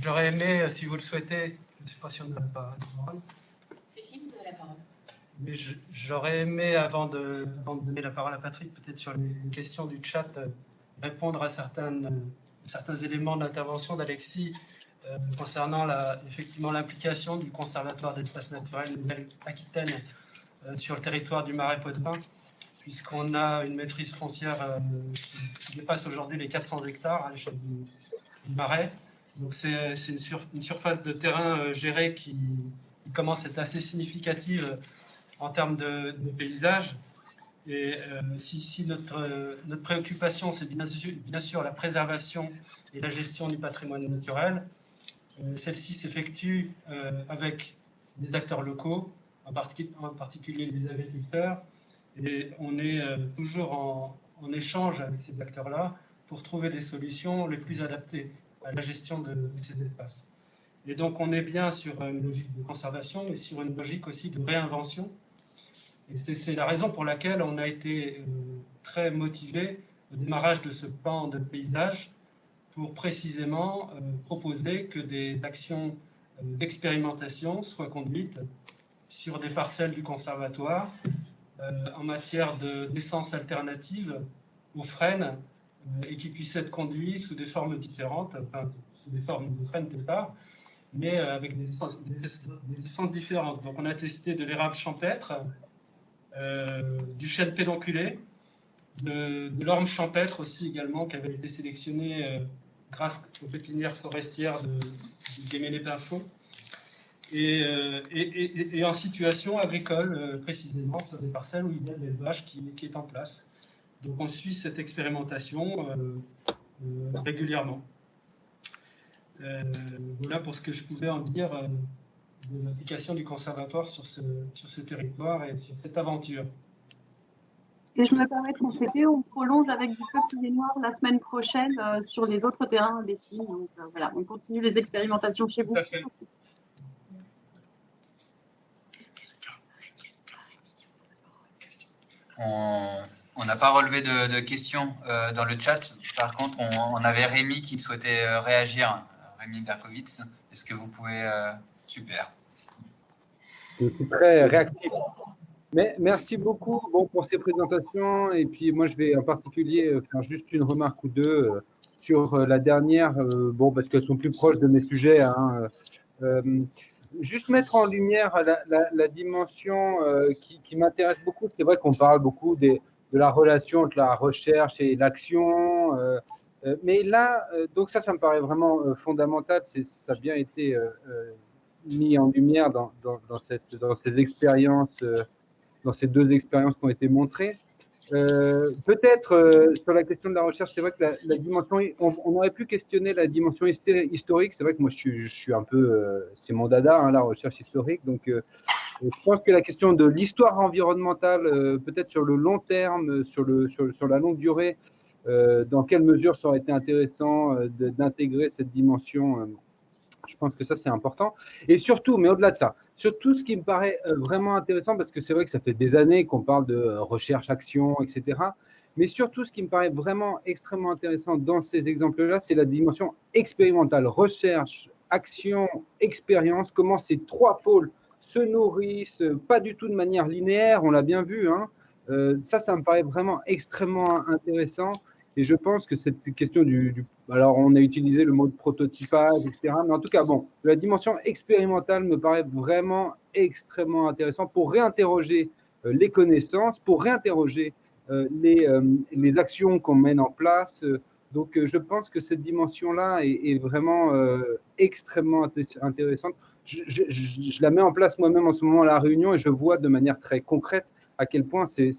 J'aurais aimé, si vous le souhaitez, je ne sais pas si on a la parole. Si, vous avez la parole. Mais j'aurais aimé, avant de donner la parole à Patrick, peut-être sur les questions du chat, répondre à certains éléments de l'intervention d'Alexis concernant effectivement l'implication du Conservatoire d'espaces naturels Nouvelle-Aquitaine sur le territoire du Marais Poitevin, puisqu'on a une maîtrise foncière qui dépasse aujourd'hui les 400 hectares à l'échelle du Marais. Donc c'est une surface de terrain gérée qui commence à être assez significative en termes de paysage. Et si notre préoccupation, c'est bien sûr la préservation et la gestion du patrimoine naturel, celle-ci s'effectue avec des acteurs locaux, en particulier les agriculteurs, et on est toujours en échange avec ces acteurs-là pour trouver des solutions les plus adaptées à la gestion de ces espaces. Et donc on est bien sur une logique de conservation, mais sur une logique aussi de réinvention. Et c'est la raison pour laquelle on a été très motivé au démarrage de ce plan de paysage pour précisément proposer que des actions d'expérimentation soient conduites sur des parcelles du conservatoire en matière d'essence alternative aux frênes et qui puissent être conduits sous des formes différentes, enfin, sous des formes de frênes quelque part, mais avec des essences différentes. Donc on a testé de l'érable champêtre, du chêne pédonculé, de l'orme champêtre aussi également, qui avait été sélectionné grâce aux pépinières forestières du Guéméné-Pinfo, et en situation agricole précisément, sur des parcelles où il y a de l'élevage qui est en place. Donc on suit cette expérimentation régulièrement. Voilà pour ce que je pouvais en dire de l'application du conservatoire sur ce territoire et sur cette aventure. Et je me permets de compléter, on prolonge avec du peuplier noir la semaine prochaine sur les autres terrains ici. Donc voilà, on continue les expérimentations chez vous. Tout à fait. On n'a pas relevé de questions dans le chat. Par contre, on avait Rémi qui souhaitait réagir. Rémi Berkowitz, est-ce que vous pouvez… Super. Je suis très réactif. Mais merci beaucoup pour ces présentations. Et puis, moi, je vais en particulier faire juste une remarque ou deux sur la dernière, parce qu'elles sont plus proches de mes sujets. Hein. Juste mettre en lumière la dimension qui m'intéresse beaucoup. C'est vrai qu'on parle beaucoup de la relation entre la recherche et l'action. Mais là, donc ça me paraît vraiment fondamental. Ça a bien été mis en lumière dans ces expériences. Dans ces deux expériences qui ont été montrées. Peut-être sur la question de la recherche, c'est vrai que la dimension, on aurait pu questionner la dimension historique. C'est vrai que moi, je suis un peu, c'est mon dada, hein, la recherche historique. Donc, je pense que la question de l'histoire environnementale, peut-être sur le long terme, sur la longue durée, dans quelle mesure ça aurait été intéressant d'intégrer cette dimension. Je pense que ça, c'est important. Et surtout, mais au-delà de ça, surtout ce qui me paraît vraiment intéressant, parce que c'est vrai que ça fait des années qu'on parle de recherche, action, etc. Mais surtout, ce qui me paraît vraiment extrêmement intéressant dans ces exemples-là, c'est la dimension expérimentale. Recherche, action, expérience, comment ces trois pôles se nourrissent, pas du tout de manière linéaire, on l'a bien vu. Hein. Ça me paraît vraiment extrêmement intéressant. Et je pense que cette question alors, on a utilisé le mot de prototypage, etc. Mais en tout cas, la dimension expérimentale me paraît vraiment extrêmement intéressante pour réinterroger les connaissances, pour réinterroger les actions qu'on mène en place. Donc, je pense que cette dimension-là est vraiment extrêmement intéressante. Je la mets en place moi-même en ce moment à La Réunion et je vois de manière très concrète à quel point c'est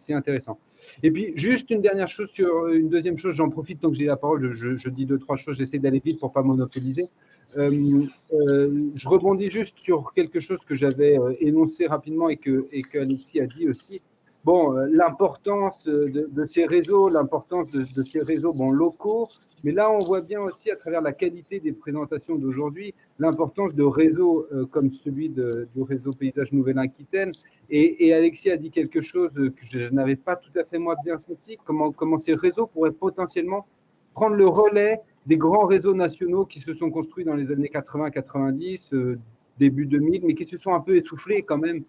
intéressant. Et puis, juste une dernière chose, une deuxième chose, j'en profite tant que j'ai la parole, je dis deux, trois choses, j'essaie d'aller vite pour ne pas monopoliser. Je rebondis juste sur quelque chose que j'avais énoncé rapidement et qu'Alexis a dit aussi. L'importance de ces réseaux, l'importance de ces réseaux locaux, mais là, on voit bien aussi à travers la qualité des présentations d'aujourd'hui, l'importance de réseaux comme celui du réseau Paysage Nouvelle-Aquitaine. Et Alexis a dit quelque chose que je n'avais pas tout à fait moi bien senti, comment ces réseaux pourraient potentiellement prendre le relais des grands réseaux nationaux qui se sont construits dans les années 80-90, début 2000, mais qui se sont un peu essoufflés quand même.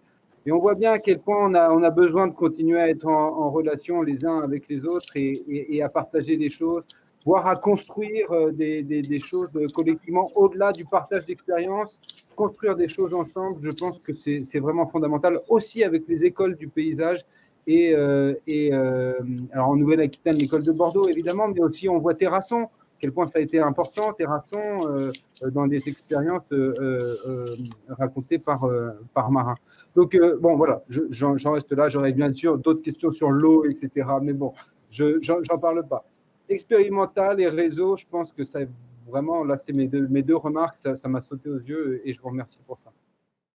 Et on voit bien à quel point on a besoin de continuer à être en relation les uns avec les autres et à partager des choses, voire à construire des choses collectivement au-delà du partage d'expériences, construire des choses ensemble. Je pense que c'est vraiment fondamental, aussi avec les écoles du paysage. Alors en Nouvelle-Aquitaine, l'école de Bordeaux, évidemment, mais aussi on voit Terrasson, à quel point ça a été important, Terrasson, dans des expériences racontées par Marin. Donc, bon, voilà, j'en reste là. J'aurais bien sûr d'autres questions sur l'eau, etc. Mais bon, j'en parle pas. Expérimental et réseau, je pense que ça vraiment, là, c'est mes deux remarques. Ça m'a sauté aux yeux et je vous remercie pour ça.